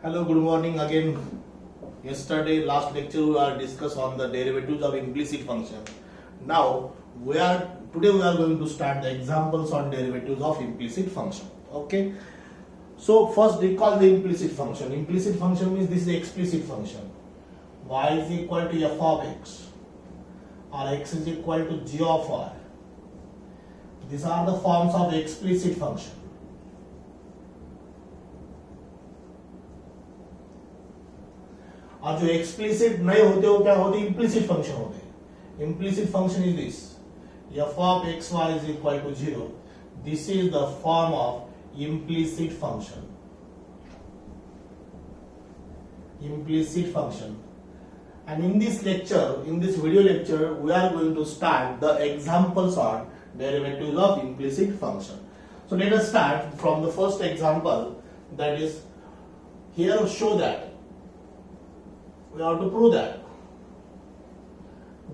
Hello, good morning again. Yesterday, last lecture, we are discussed on the derivatives of implicit function. Now, today we are going to start the examples on derivatives of implicit function. Okay. So first recall the implicit function. Implicit function means this is the explicit function. Y is equal to f of x or x is equal to g of y. These are the forms of explicit function. और जो explicit नहीं होते वो क्या होते implicit function होते implicit function is this f of xy is equal to 0. This is the form of implicit function. Implicit function. And in this lecture, in this video lecture, we are going to start the examples on derivatives of implicit function. So let us start from the first example, that is here show that we have to prove that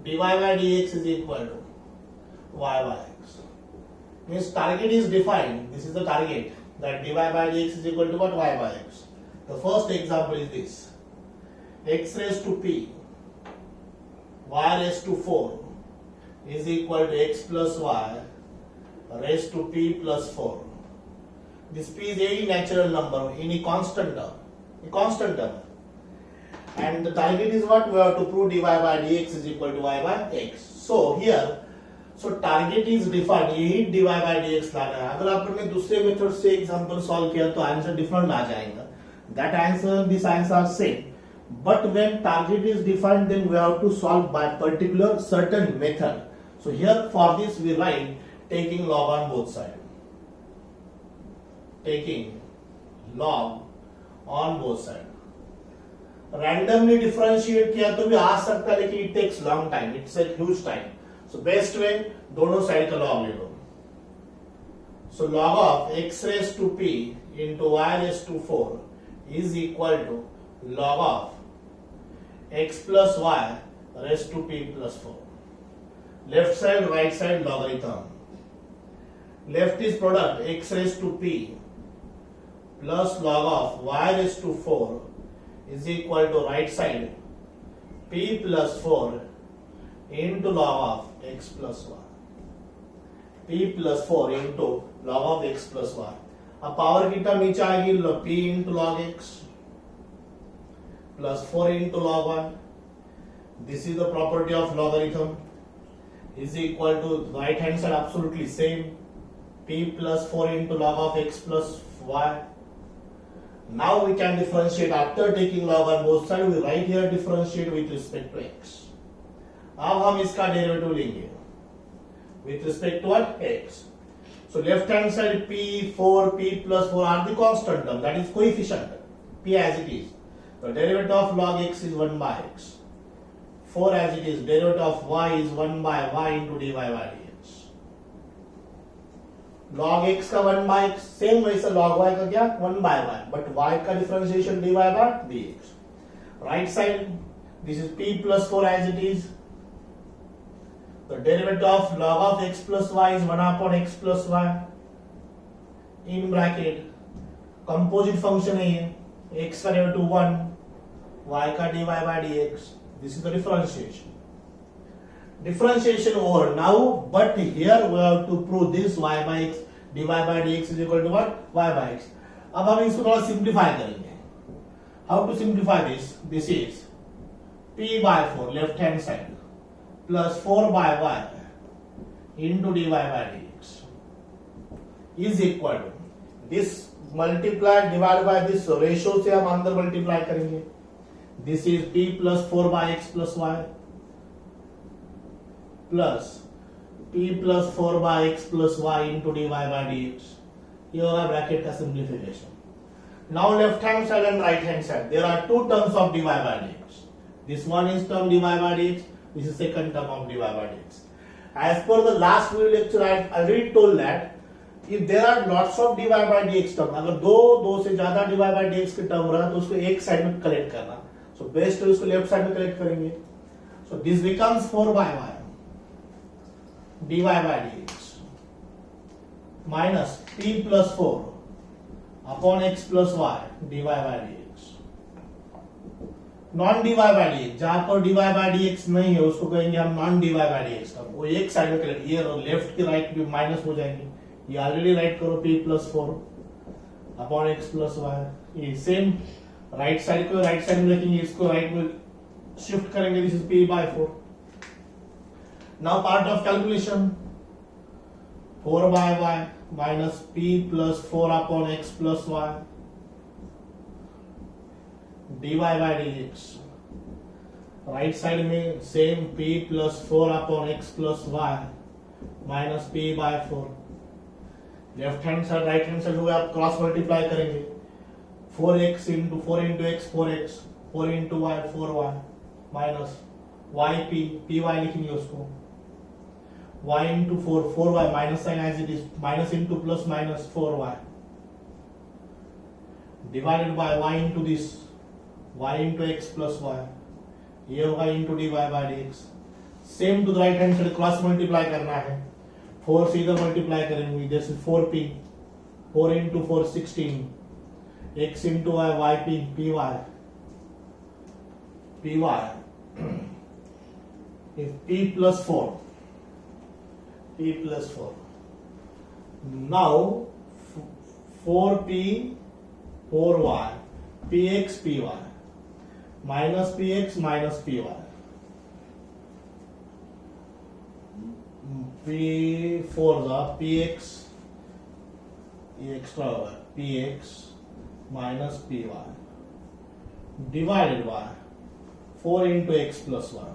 dy by dx is equal to y by x. Means target is defined. This is the target, that dy by dx is equal to what? Y by x. The first example is this: x raised to p y raised to 4 is equal to x plus y raised to p plus 4. This p is any natural number, any constant term. And the target is what? We have to prove dy by dx is equal to y by x. So here, target is defined. यही dy by dx लाना है. अगर आपने दूसरे method से example solve किया तो answer different आ जाएगा. That answer, this answer are same. But when target is defined, then we have to solve by particular certain method. So here for this we write taking log on both sides. Taking log on both sides. Randomly differentiate किया तो भी आ सकता है, लेकिन it takes long time, it's a huge time. So best way दोनों side का log ले लो. So log of x raise to p into y raise to 4 is equal to log of x plus y raise to p plus 4. Left side right side logarithm. Left is product x raise to p plus log of y raise to 4 is equal to right side p plus 4 into log of x plus y. p plus 4 into log of x plus y. अब power की term नीचे आएगी, p into log x plus 4 into log y. This is the property of logarithm is equal to right hand side absolutely same, p plus 4 into log of x plus y. Now we can differentiate after taking log on both sides. We write here differentiate with respect to x. अब हम इसका derivative लेंगे with respect to what? X. So left hand side p4 p plus 4 are the constant term, that is coefficient, p as it is. The derivative of log x is 1 by x. 4 as it is. Derivative of y is 1 by y into dy by dx. log x का 1 by x same वैसे log y का क्या 1 by y, but y का differentiation dy by dx. Right side this is p plus 4 as it is. The derivative of log of x plus y is 1 upon x plus y in bracket. Composite function है ये, x का derivative 1, y का dy by dx. This is the differentiation over now, but here we have to prove this y by x dy by dx is equal to what? Y by x. अब हम इसको थोड़ा simplify करेंगे. How to simplify this? This is p by 4 left hand side plus 4 by y into dy by dx is equal to this multiplied divided by this ratio से हम अंदर multiply करेंगे. This is p plus 4 by x plus y plus p plus 4 by x plus y into dy by dx. ये होगा bracket का simplification. Now left hand side and right hand side, there are two terms of dy by dx. This one is term dy by dx, this is second term of dy by dx. As per the last video lecture, I already told that if there are lots of dy by dx term, अगर दो से ज्यादा dy by dx के term रहा तो उसको एक side में कलेक्ट करना. So बेस्ट है उसको लेफ्ट साइड में कलेक्ट करेंगे. So this becomes 4 by y dy by dx minus p plus 4 upon x plus y dy by dx. Non D Y by D X, जहां पर डीवाई बाई डी एक्स नहीं है उसको कहेंगे हम non D Y by D X. वो एक side में करेंगे, ये लेफ्ट की राइट भी माइनस हो जाएंगे, ये ऑलरेडी राइट करो p plus 4 upon X plus Y. ये सेम राइट साइड को राइट साइड में रखेंगे, इसको राइट में शिफ्ट करेंगे, this is p by 4। Now part of calculation 4 by y minus p plus 4 upon x plus y dy by dx। Right side में same p plus 4 upon x plus y minus p by 4। Left hand side right hand side हो गया, आप cross multiply करेंगे 4x into 4 into X 4x 4 into Y 4y minus yp py लिखेंगे उसको y into 4 4y minus sign as it is minus into plus minus 4y divided by y into this y into X plus y, ये होगा into dy by dx। Same to the right hand side cross multiply करना है, 4 से इधर multiply करेंगे, जैसे 4p 4 into 4 16 x into y yp py is p plus 4 p plus 4। now 4p 4y px py minus px minus py p4 the px ये extra होगा px minus py divided by 4 into x plus 1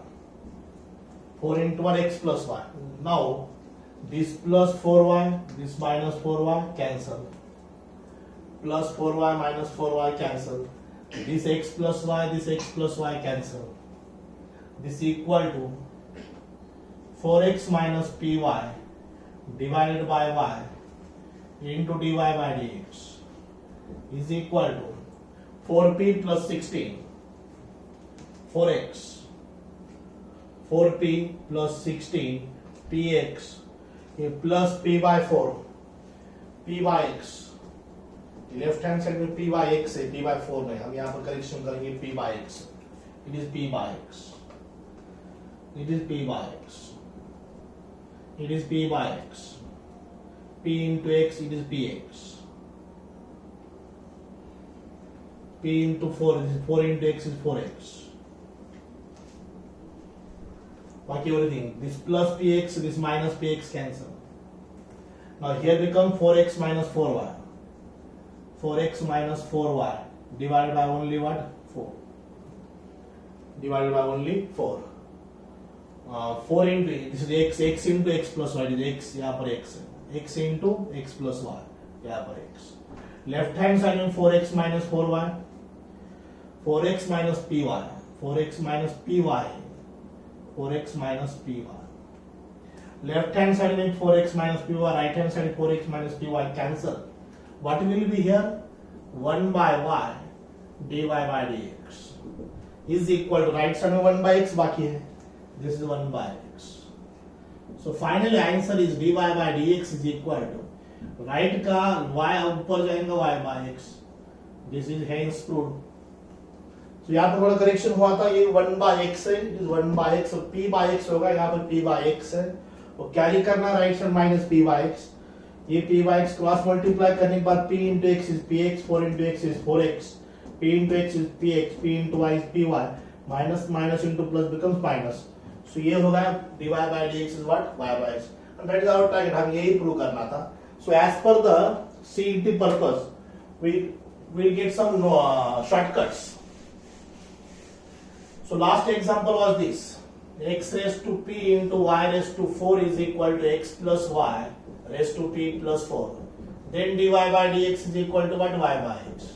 4 into 1 x plus 1। now this plus 4y this minus 4y cancel, plus 4y minus 4y cancel, this x plus y cancel, this equal to 4x minus py divided by y into dy by dx is equal to 4p plus 16 4x 4p plus 16 px plus p by 4 p by x। Left hand side में p by x है, p by 4 नहीं, हम यहाँ पर correction करेंगे p by x, it is p by x, it is p by x, it is p by x, p into x it is px, p into 4 this is 4 into x is 4x, बाकी everything this plus px this minus px cancel। now here become 4x minus 4y 4x minus 4y divided by only what 4 divided by only 4 4 into this is x into x plus y, this is x यहाँ पर x into x plus y यहाँ पर x। Left hand side में 4x minus 4y 4x minus py 4x minus py 4x minus py। Left hand side में 4x minus py, right hand side 4x minus py cancel, what will be here 1 by y dy by dx is equal to right side में 1 by x बाकी है, this is 1 by x। so finally answer is dy by dx is equal to right का y ऊपर जाएगा y by x, this is hence proved। so यहाँ पर थोड़ा correction हुआ था, ये 1 by x है, it is 1 by x और p by x होगा, यहाँ पर p by x है, और कैरी करना right side minus p by x, ये p by x cross multiply करने के बाद p into x is px 4 into x is 4x p into x is px p into y is py minus minus into plus becomes minus। so ये होगा dy by dx is what y by x and that is our target, हम यही prove करना था। so as per the CET purpose we will get some shortcuts। so last example was this, x raised to p into y raised to 4 is equal to x plus y raised to p plus 4, then dy by dx is equal to what y by x।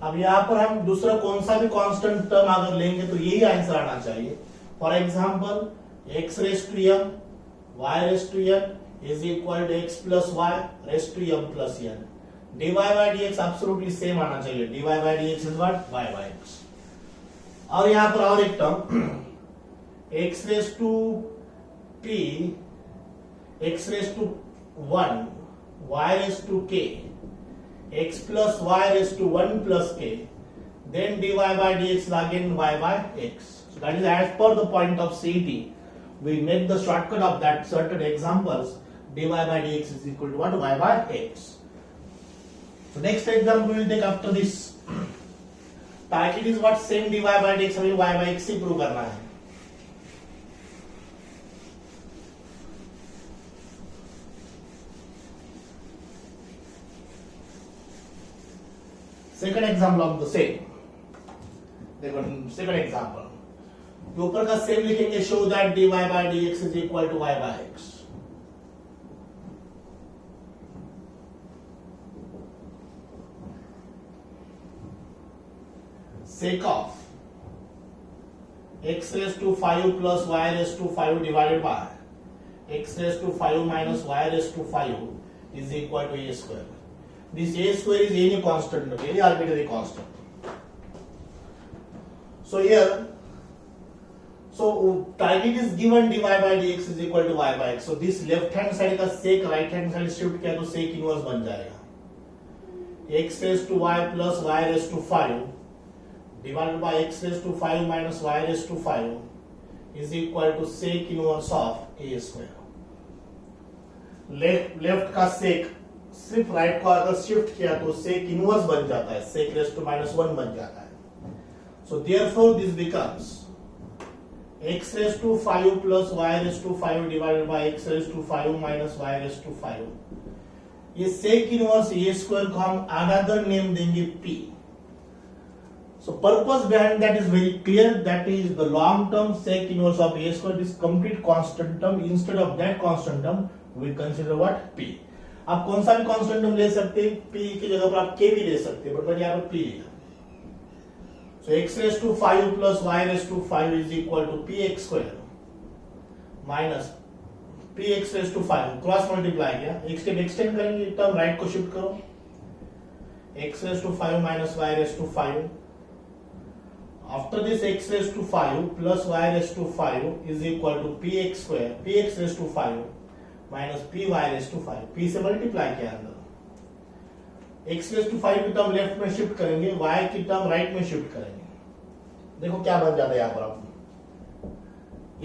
अब यहाँ पर हम दूसरा कौन सा भी constant term अगर लेंगे तो यही आंसर आना चाहिए। For example x raised to m y raised to n is equal to x plus y raised to m plus n, dy by dx absolutely same आना चाहिए, dy by dx is what y by x। और यहाँ पर और एक term x raised to p x raised to 1 y raised to k x plus y raised to 1 plus k then dy by dx is again y by x. So that is as per the point of CET. We make the shortcut of that certain examples. Dy by dx is equal to what? Y by x. So next example we will take after this. Target is what? Same dy by dx हमें y by x he prove करना है. Second example of the same. देखो second example. ऊपर का same लिखेंगे, show that dy by dx is equal to y by x. Sec of x raised to 5 plus y raised to 5 divided by x raised to 5 minus y raised to 5 is equal to a square. This a square is any constant, any arbitrary constant. So here, target is given dy by dx is equal to y by x. So this left hand side का sec right hand side shift किया तो sec inverse बन जाएगा. X raised to y plus y raised to 5 divided by x raised to 5 minus y raised to 5 is equal to sec inverse of a square. Left का sec सिर्फ right को अगर shift किया तो sec inverse बन जाता है, sec raised to minus 1 बन जाता है. So therefore this becomes x raised to 5 plus y raised to 5 divided by x raised to 5 minus y raised to 5. ये sec इनवर्स a square को हम another name देंगे p. So purpose behind that is very clear. That is the long term sec inverse of a square is complete constant term. Instead of that constant term, we consider what? P. आप कौन सा भी constant term ले सकते हैं, p की जगह पर आप k भी ले सकते हैं, बट मैंने यहाँ पर p लिया. So x raised to 5 plus y raised to 5 is equal to px square minus px raised to 5 cross multiply किया, एक स्टेप एक्सटेंड करेंगे, टर्म राइट को शिफ्ट करो, x raised to 5 minus y raised to 5. After this x raised to 5 plus y raised to 5 is equal to px square, px raised to 5 minus P Y raise to 5. पी से multiply किया अंदर, x raise to 5 की term left में shift करेंगे, y की term right में shift करेंगे. देखो क्या बन जाता है यहाँ पर आपको,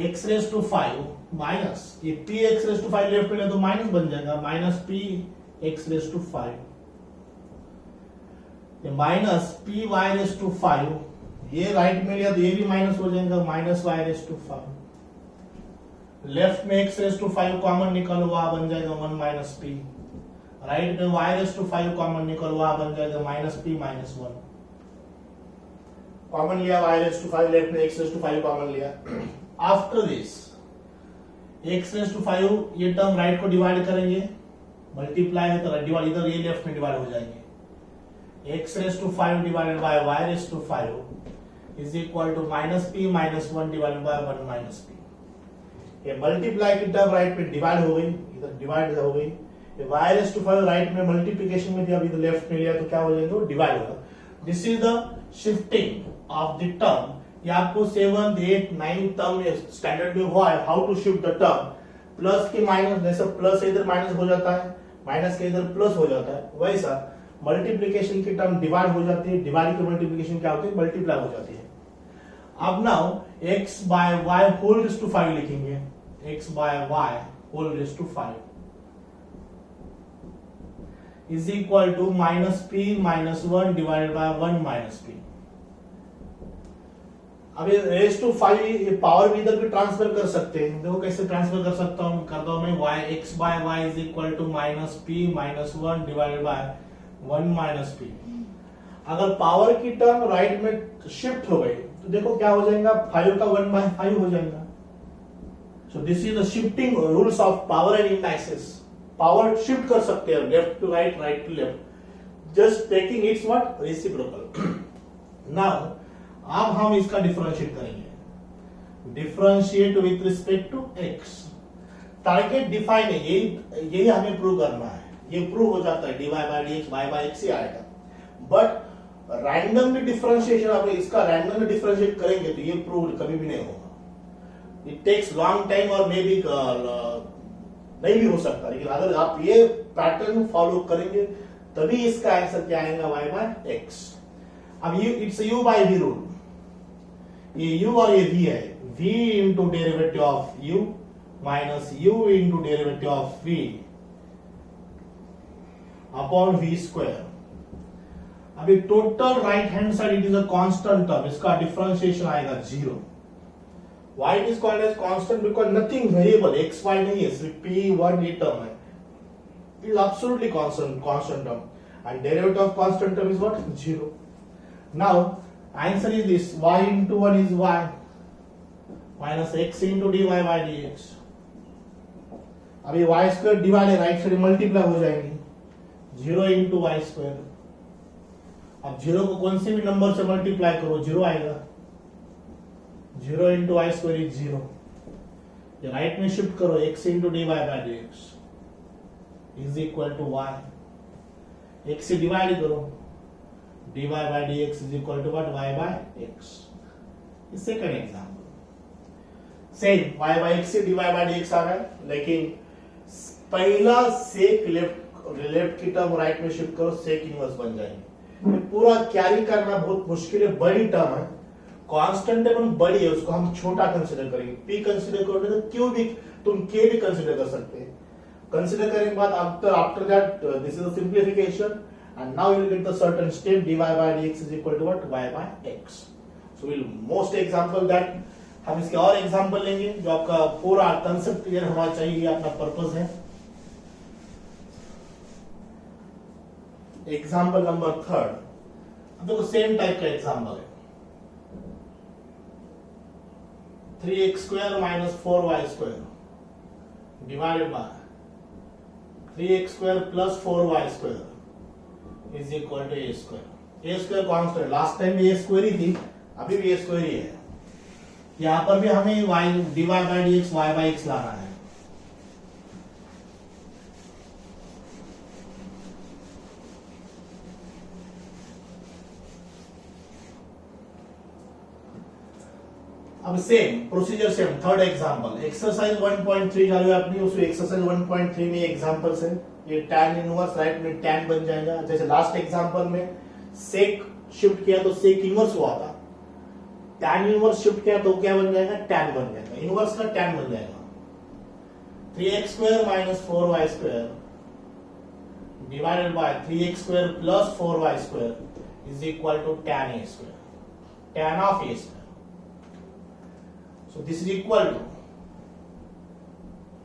x रेस टू 5 माइनस ये p x raise to 5 left में ले तो माइनस बन जाएगा, minus p x raise to 5 ये minus p y raise to 5, ये राइट में लिया तो ये भी माइनस हो जाएगा, minus y raise to 5. Left में x रेस टू 5 कॉमन निकलो, वहां बन जाएगा 1 माइनस p. राइट में y रेस टू 5 कॉमन निकलो, वहां बन जाएगा माइनस p माइनस 1. कॉमन लिया y रेस टू 5, लेफ्ट में x रेस टू 5 कॉमन लिया. After this x raise to 5 ये टर्म राइट को डिवाइड करेंगे, मल्टीप्लाई है तो डिवाइड, इधर ये लेफ्ट में डिवाइड हो जाएंगे. x raise to 5 divided by y raise to 5 is equal to minus p minus 1 divided by 1 minus p. ये मल्टीप्लाई की टर्म राइट में डिवाइड हो गई, इधर डिवाइड हो गई. ये y रेस टू 5 राइट में मल्टीप्लिकेशन में दिया, अभी इधर लेफ्ट में लिया तो क्या हो जाएगा, डिवाइड होगा. This is the shifting of the term. ये आपको 7th 8th 9th term standard में हुआ है, how to shift the term. Plus के माइनस, जैसे प्लस इधर माइनस हो जाता है, माइनस के इधर प्लस हो जाता है, वैसा मल्टीप्लिकेशन की टर्म डिवाइड हो जाती है, डिवाइड की मल्टीप्लिकेशन क्या होती है, मल्टीप्लाई हो जाती है. अब now x bye y whole raise to 5 लिखेंगे, x bye y whole raise to 5 is equal to minus p minus 1 divided by 1 minus p. अब ये रेस टू 5 ये पावर भी इधर भी ट्रांसफर कर सकते हैं. देखो कैसे ट्रांसफर कर सकता हूं, करता हूं मैं y x bye y is equal to minus p minus 1 divided by 1 minus p. अगर पावर की टर्म राइट में शिफ्ट हो गई तो देखो क्या हो जाएगा, 5 का 1 बाय 5 हो जाएगा. So this is the shifting rules of power and indices. Power shift कर सकते हैं left to right, right to left, just taking its what, reciprocal. Now अब हम इसका डिफरेंशिएट करेंगे, differentiate with respect to x. Target define है, यही हमें प्रूव करना है. ये प्रूव हो जाता है, dy by dx y by x ही आएगा. बट रैंडमली डिफरेंशिएशन, आप इसका रैंडमली डिफरेंशिएट करेंगे तो ये प्रूव कभी भी नहीं होगा. इट टेक्स लॉन्ग टाइम और मे बी नहीं भी हो सकता. लेकिन अगर आप ये पैटर्न फॉलो करेंगे तभी इसका आंसर क्या आएगा, y by x. अब U it's U by V rule, ये यू और ये वी है, v into derivative of u minus u into derivative of v upon v square. अभी total right hand side it is a constant term, इसका differentiation आएगा 0। Why it is called as constant? Because nothing variable, x y नहीं है, सिर्फ p1 ये term है। It is absolutely constant term, and derivative of constant term is what? 0. Now answer is this: y into 1 is y minus x into dy by dx। अभी y square divide है, right side multiply हो जाएंगे, 0 into Y square. अब 0 को कौन से भी number से मल्टीप्लाई करो 0 आएगा, 0 इंटू वाई स्क्वायर इज 0। ये राइट में शिफ्ट करो, x into D Y by D X is equal to Y, x से डिवाइड करो, dy by D X is equal to what, y by x। Second example same, y by x से dy by D X आ रहा है, लेकिन पहला sec left की term right में शिफ्ट करो, सेक इनवर्स बन जाएंगे। ये पूरा कैरी करना बहुत मुश्किल है, बड़ी टर्म है, कांस्टेंट है बड़ी है, उसको हम छोटा कंसीडर करेंगे। p कंसीडर करोगे तो q भी, तुम k भी कंसीडर कर सकते हैं। कंसीडर करने के बाद after that this is a simplification and now you will get the certain step dy by dx is equal to what, y by x। So will most example that, हम इसके और example लेंगे जो आपका पूरा कांसेप्ट क्लियर होना चाहिए, ये अपना पर्पस है। एग्जांपल नंबर 3, अब देखो सेम टाइप का एग्जांपल है, 3x square minus 4y square divided by 3x square plus 4y square is equal to a square। a square constant, last time भी a स्क्वायर ही थी, अभी भी a स्क्वायर ही है। यहां पर भी हमें y dy by dx y by x लाना है। अब same procedure same, third example exercise 1.3 चालू है अपनी, उसमें एक्सरसाइज 1.3 में एग्जांपल्स है, ये tan इनवर्स राइट में tan बन जाएगा। जैसे लास्ट एग्जांपल में सेक शिफ्ट किया तो सेक इनवर्स हुआ था, tan इनवर्स शिफ्ट किया तो क्या बन जाएगा, tan बन जाएगा, इनवर्स का tan बन जाएगा। 3x square minus 4y square divided by 3x square plus 4y square is equal to tan a square, tan of a square. So this is equal to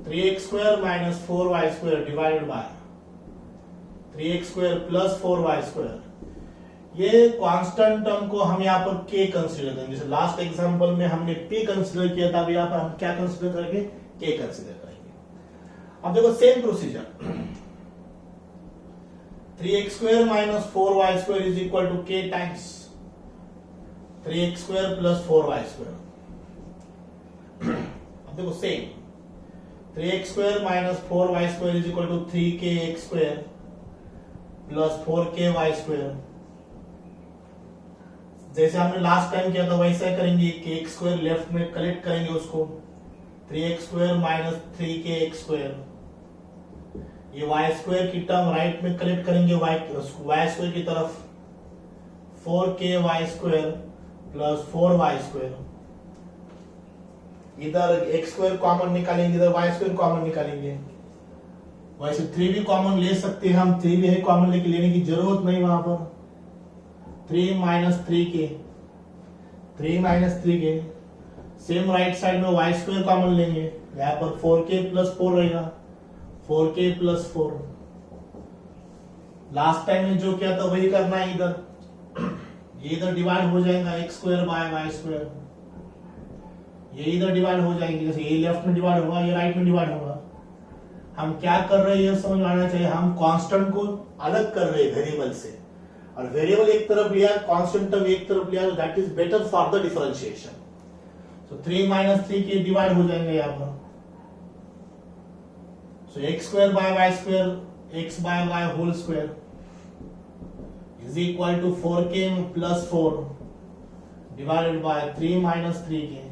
3x square minus 4y square divided by 3x square plus 4y square। ये constant term को हम यहाँ पर k consider करेंगे, जैसे last example में हमने p consider किया था, अब यहाँ पर हम क्या कंसीडर करेंगे, k कंसीडर करेंगे। अब देखो same procedure, 3x square minus 4y square is equal to k times 3x square plus 4y square। अब देखो same, 3x square minus 4y square is equal to 3kx square plus 4ky square। जैसे हमने last time किया था वैसा करेंगे, kx square left में collect करेंगे उसको, 3x square minus 3kx square, ये y square की टर्म राइट में कलेक्ट करेंगे y square की तरफ, 4ky square plus 4y square। इधर x स्क्वायर कॉमन निकालेंगे, इधर y स्क्वायर कॉमन निकालेंगे। वैसे 3 भी कॉमन ले सकते हैं हम, 3 भी है कॉमन, लेकिन लेने की जरूरत नहीं वहां पर। 3 minus 3k, 3 minus 3k, same right side में y स्क्वायर कॉमन लेंगे, यहाँ पर 4k प्लस 4 रहेगा, 4k प्लस 4। लास्ट टाइम में जो किया था वही करना है इधर, ये इधर डिवाइड हो जाएगा x square by y square, ये इधर डिवाइड हो जाएंगे, जैसे ये लेफ्ट में डिवाइड होगा, ये राइट में डिवाइड होगा। हम क्या कर रहे हैं ये समझ में आना चाहिए, हम कांस्टेंट को अलग कर रहे हैं वेरिएबल से, और वेरिएबल एक तरफ लिया, कांस्टेंट टर्म एक तरफ लिया, that is better for the differentiation. So 3 minus 3 के डिवाइड हो जाएंगे यहाँ पर, so x square by y square, x bye y whole square is equal to 4k plus 4 divided by 3 minus 3k।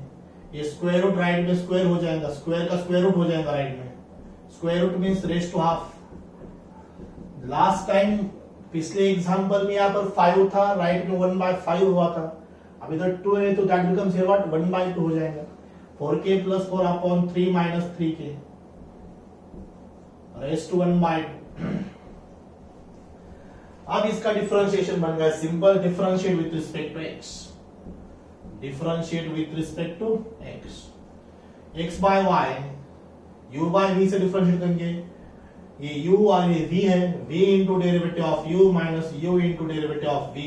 ये square root right में square हो जाएगा, square का स्क्वायर रूट हो जाएगा राइट में, square root means raise to half. Last time पिछले example में यहाँ पर 5 था, राइट में 1/5 हुआ था, अब इधर 2 है तो दैट बिकम्स हियर व्हाट 1/2 हो जाएगा। 4k + 4 upon 3 - 3k raise to 1/2। अब इसका डिफरेंशिएशन बन गया simple, differentiate with respect to x, differentiate with respect to x, x bye y, u by v से डिफरेंशिएट करेंगे, ये u और ये v है, v into derivative of u minus u into derivative of v,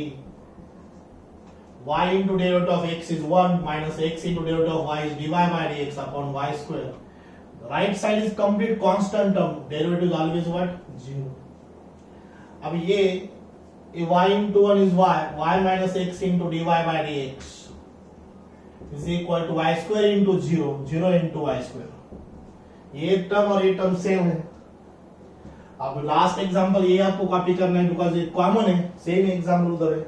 y into derivative of x is 1 minus x into derivative of y is dy by dx upon y square. Right side is complete constant term, derivative is always what 0। अब ये y into 1 is y minus x into dy by dx is equal to y square into 0 into y square। ये term और ये term same है। अब last example ये आपको copy करना है बिकॉज ये कॉमन है, सेम एग्जांपल उधर है।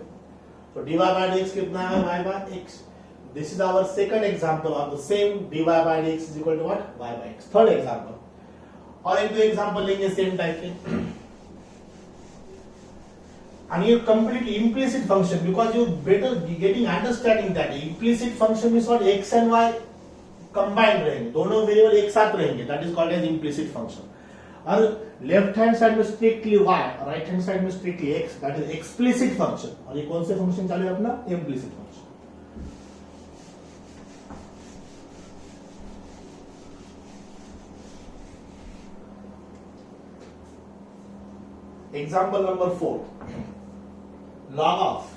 तो dy by dx कितना है, y by x। This is our second example of the same dy by dx is equal to what, y by x। Third example और एक दो एग्जांपल लेंगे सेम टाइप के। And you complete implicit function because you better getting understanding that implicit function means what, x and y combined रहेंगे, दोनों variable एक साथ रहेंगे, that is called as implicit function। और लेफ्ट हैंड साइड में strictly y, right hand side में strictly x, that is explicit function। और ये कौन से फंक्शन चालू है अपना, implicit function। Example number 4, log of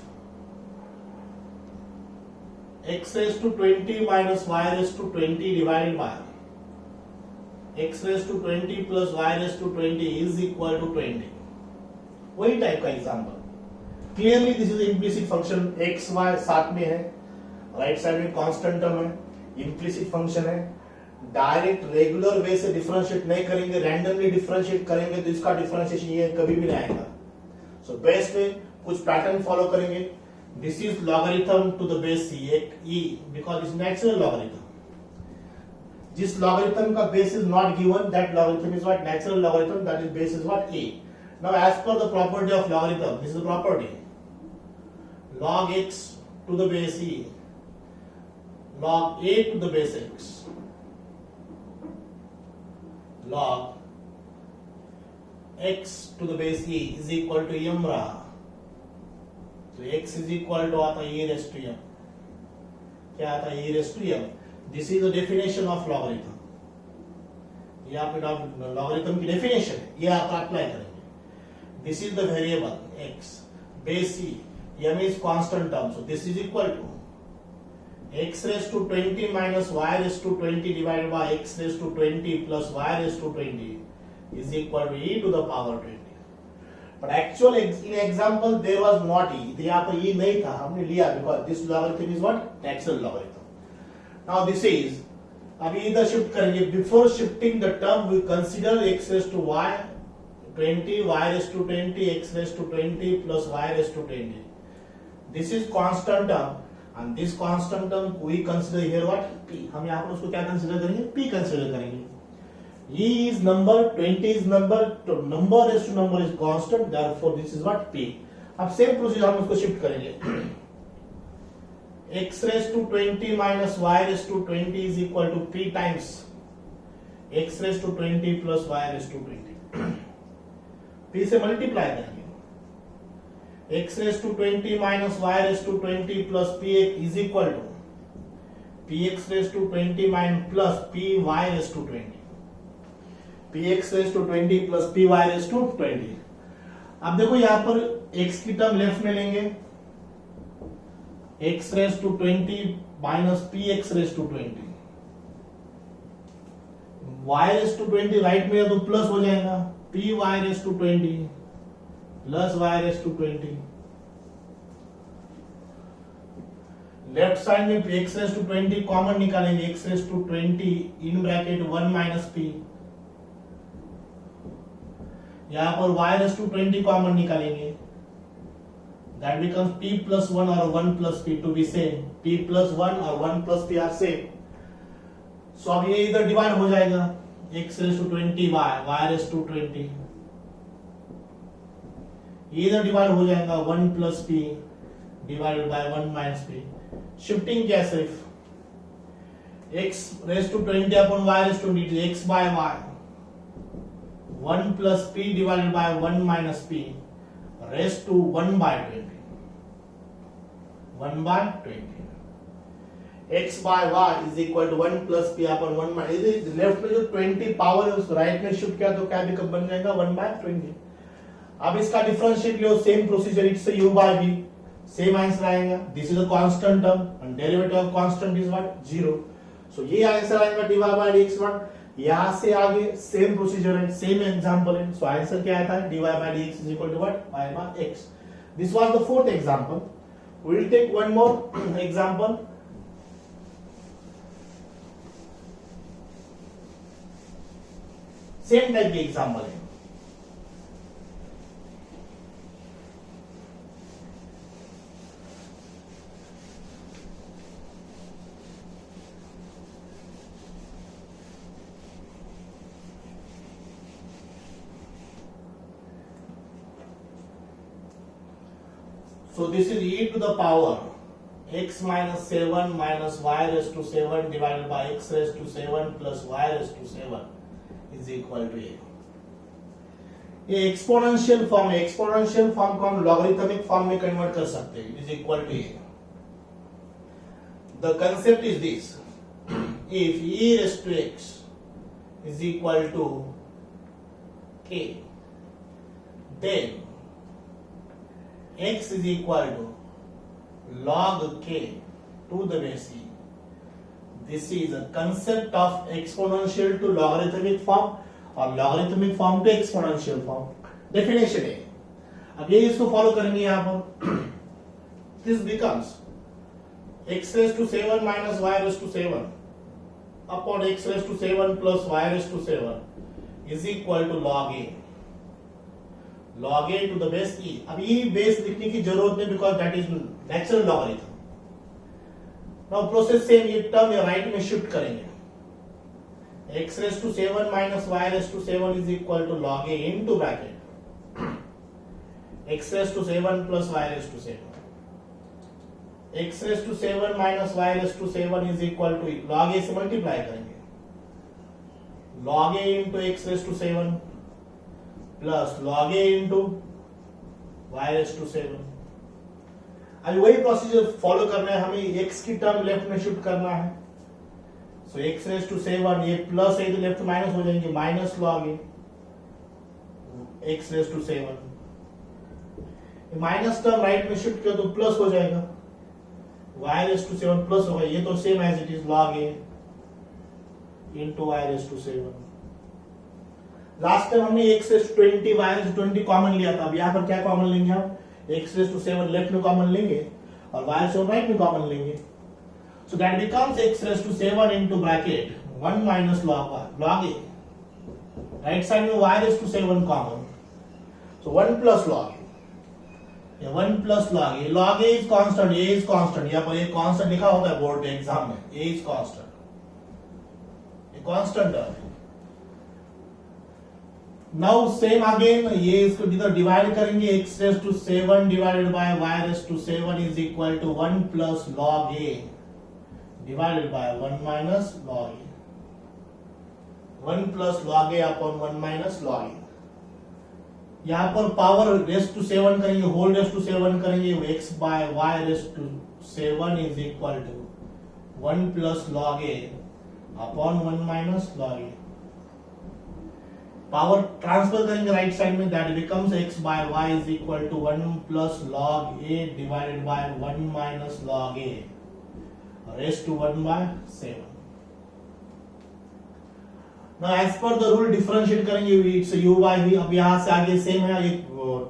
x raised to 20 minus y raised to 20 divided by x raised to 20 plus y raised to 20 is equal to 20। वही type का example. Clearly this is implicit function, x y साथ में है, right side में constant term है, implicit function है। Direct regular way से differentiate नहीं करेंगे, रैंडमली डिफरेंशिएट करेंगे तो इसका डिफरेंशिएशन ये कभी भी नहीं आएगा। सो बेस में कुछ पैटर्न फॉलो करेंगे। This is logarithm to the base e because it's natural logarithm. जिस लॉगरिथम का base is not given, that logarithm is what, natural logarithm, that is base is what e। Now as per the property of logarithm, this is the property, log x to the base e, log a to the base x, log x to the base e is equal to m रहा। तो x is equal to आता e raised to m, क्या आता e raised to m। This is the definition of logarithm, ये आपके logarithm की definition है, ये आप अप्लाई करेंगे। This is the variable x, base e, m is constant term, so this is equal to x raised to 20 minus y raised to 20 divided by x raised to 20 plus y raised to 20 is equal to e to the power 20। But actual in example there was not e, तो यहाँ पर e नहीं था, हमने लिया because this logarithm is what, natural logarithm। Now this is, अभी इधर shift करेंगे। Before shifting the term we consider x raised to y 20, y raised to 20, x raised to 20 plus y raised to 20। This is constant term and this constant term we consider here what, p। हम यहाँ पर उसको क्या consider करेंगे, p consider करेंगे। E is number, 20 is number, तो number raised to number is constant, therefore this is what, p। अब same procedure हम उसको शिफ्ट करेंगे। x raised to 20 minus y raised to 20 is equal to p times x raised to 20 plus y raised to 20। p से multiply करेंगे। x raised to 20 minus y raised to 20 plus p is equal to px raised to 20 minus plus py raised to 20, px raised to 20 plus py raised to 20। अब देखो यहाँ पर x की term left में लेंगे, x raised to 20 minus px raised to 20, y raised to 20 right में है तो प्लस हो जाएगा, py raised to 20 plus y raised to 20। Left side में x raised to 20 कॉमन निकालेंगे, x raised to 20 in bracket 1 minus p, यहाँ पर y raised to 20 common निकालेंगे, that becomes p plus 1 or 1 plus p to be same, p plus 1 or 1 plus p are same। so अब ये इधर divide हो जाएगा, x raised to 20 y raised to 20, ये इधर डिवाइड हो जाएगा 1 plus p divided by 1 minus p. Shifting क्या सिर्फ x raise to 20 upon y raise to x bye y 1 plus p divided by 1 minus p raise to 1 by 20 x bye y is equal to 1 plus p upon 1 minus left में जो 20 power है उस right में shift किया तो क्या बन जाएगा 1 बाय 20। अब इसका डिफरेंशिएट लो, same procedure, it's u by v, same answer आएगा। This is a constant term and derivative of constant is what 0। So ये आंसर आएगा dy बाय dx1। यहां से आगे सेम प्रोसीजर है, सेम एग्जांपल है। सो आंसर क्या आता है dy by dx is equal to what y by x। This was the fourth example. We will take one more example. Same type के example है। So this is e to the power x minus 7 minus y raised to 7 divided by x raised to 7 plus y raised to 7 is equal to a। ये exponential form है। Exponential form को हम logarithmic form में convert कर सकते हैं। Is equal to a. The concept is this, if e raised to x is equal to k, then x is equal to log k to the base e। This is a concept of exponential to logarithmic form और logarithmic form to exponential form। Definition है। अब ये इसको follow करेंगे यहाँ पर। This becomes x raised to 7 minus y raised to 7 upon x raised to 7 plus y raised to 7 is equal to log a। log a to the base e। अब e base लिखने की जरूरत नहीं because that is natural logarithm. Now process same, ये term ये right में shift करेंगे। x raise to 7 minus y raise to 7 is equal to log a into bracket x raise to 7 plus y raise to 7। x raise to 7 minus y raise to 7 is equal to log a से multiply करेंगे, log a into x raise to 7 plus log a into y raise to 7। अभी वही procedure follow करना है हमें। x की term left में shift करना है। सो x रेज टू 7 ये प्लस है तो लेफ्ट माइनस हो जाएंगे, minus log a x raise to 7। Minus term right में शिफ्ट किया तो प्लस हो जाएगा, y रेज टू 7 प्लस होगा। ये तो same as it is log a into y raise to 7। Last time हमने x raise to 20 y raise to 20 common लिया था। अब यहाँ पर क्या कॉमन लेंगे हम? x रेज टू 7 लेफ्ट में कॉमन लेंगे और y रेज टू राइट में कॉमन लेंगे। So that becomes x raise to 7 into bracket 1 minus log a। Right side में y raise to 7 common, so 1 plus log a। ये 1 plus log a। log a is constant, a is constant. यहाँ पर ये constant लिखा होता है board exam में, a is constant, ये कांस्टेंट है। नाउ सेम अगेन ये इसको इधर डिवाइड करेंगे। x raise to 7 divided by y raise to 7 is equal to 1 plus log a divided by 1 minus log a। 1 plus log a upon 1 minus log a। यहां पर power raise to 7 करेंगे, whole raise to 7 करेंगे, x bye y raise to 7 is equal to 1 plus log a upon 1 minus log a। Power transfer करेंगे right side में, that becomes x bye y is equal to 1 plus log a divided by 1 minus log a raise to 1 by 7। Now as per the rule differentiate करेंगे, it's u by v। अब यहां से आगे same है, एक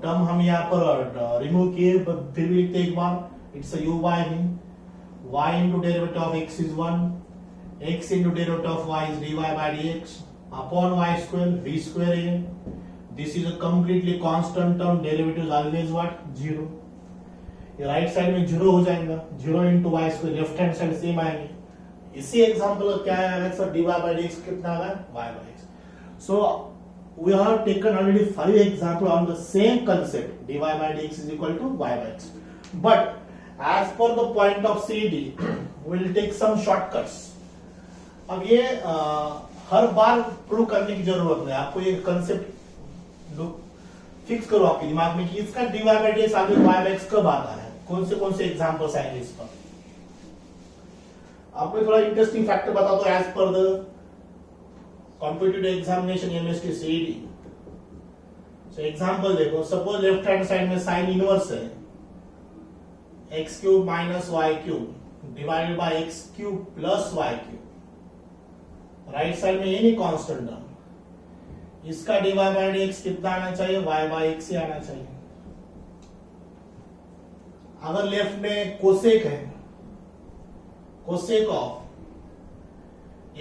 term हम यहां पर रिमूव किए, फिर भी लिखते एक बार, it's u by v। y into derivative of x is 1, x into derivative of y is dy by dx upon y square v square a। this is a completely constant term, derivative is always what 0। ये right side में 0 हो जाएगा, 0 into y square, left hand side same आएंगे। इसी example का क्या है sir, dy by dx कितना आ रहा है y by x। So we have taken already 5 examples on the same concept, dy by dx is equal to y by x. But as per the point of CD, we will take some shortcuts. अब ये हर बार prove करने की जरूरत नहीं, आपको ये concept fix करो आपके दिमाग में कि इसका dy by dx आगे y by x कब आता है, कौन से एग्जांपल्स आएंगे इस पर. आपको थोड़ा इंटरेस्टिंग फैक्टर बता दो. As per the competitive examination MST CET, so example देखो. सपोज लेफ्ट हैंड साइड में साइन इनवर्स है x cube minus y cube divided by x cube plus y cube. Right side में any constant term, इसका dy by dx कितना आना चाहिए, y by x ही आना चाहिए. अगर लेफ्ट में कोसेक है, cosec of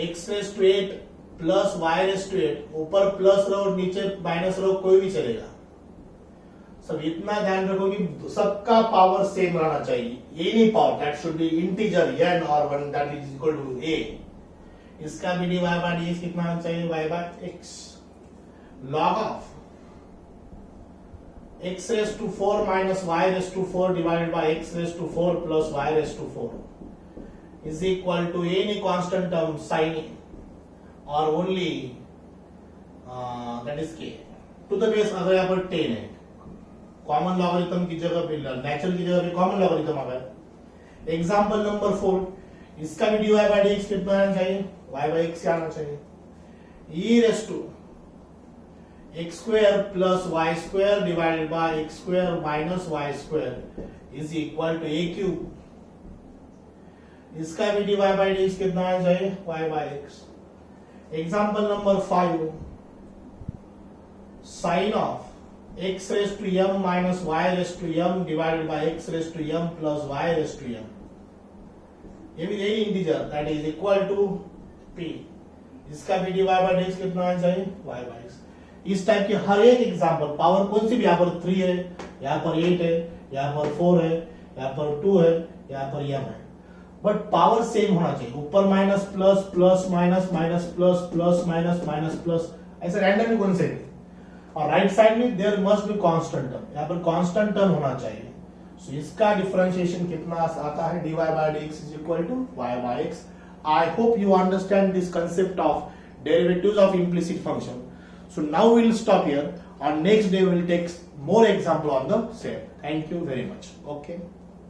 x raise to 8 plus y raise to 8, ऊपर प्लस रहो नीचे माइनस रहो कोई भी चलेगा. सब इतना ध्यान रखो कि सबका पावर सेम रहना चाहिए. Any power that should be integer n और 1 that is equal to a. इसका भी dy बाय dx कितना आना चाहिए, y by x. log of x raised to 4 minus y raised to 4 divided by x raised to 4 plus y raised to 4 is equal to any constant term sin or only that is k to the base. अगर यहाँ पर 10 है, common logarithm की जगह पे natural की जगह पे कॉमन लॉगरिथम आ गया. एग्जांपल नंबर 4, इसका भी dy by dx कितना आना चाहिए, y by x आना चाहिए. e raised to x square plus y square divided by x square minus y square is equal to a cube. इसका भी dy by dx कितना आना चाहिए, y by x. Example number 5, sine of x raised to m minus y raised to m divided by x raised to m plus y raised to m. ये भी यही integer that is equal to p. इसका भी dy by dx कितना आना चाहिए, y by x. इस type के हर एक एग्जांपल, पावर कौन सी भी, यहाँ पर 3 है, यहाँ पर 8 है, यहाँ पर 4 है, यहाँ पर 2 है, यहाँ पर m है, बट पावर सेम होना चाहिए. ऊपर minus plus plus minus minus plus plus minus minus plus, ऐसे रैंडमली कौन से. और राइट साइड में there must be constant term, यहाँ पर कांस्टेंट टर्म होना चाहिए. सो इसका डिफरेंशिएशन कितना आता है, dy by dx is equal to y by x. I hope you understand this concept of derivatives of implicit function. So now we will stop here. On next day we will take more example on the same. Thank you very much. Okay.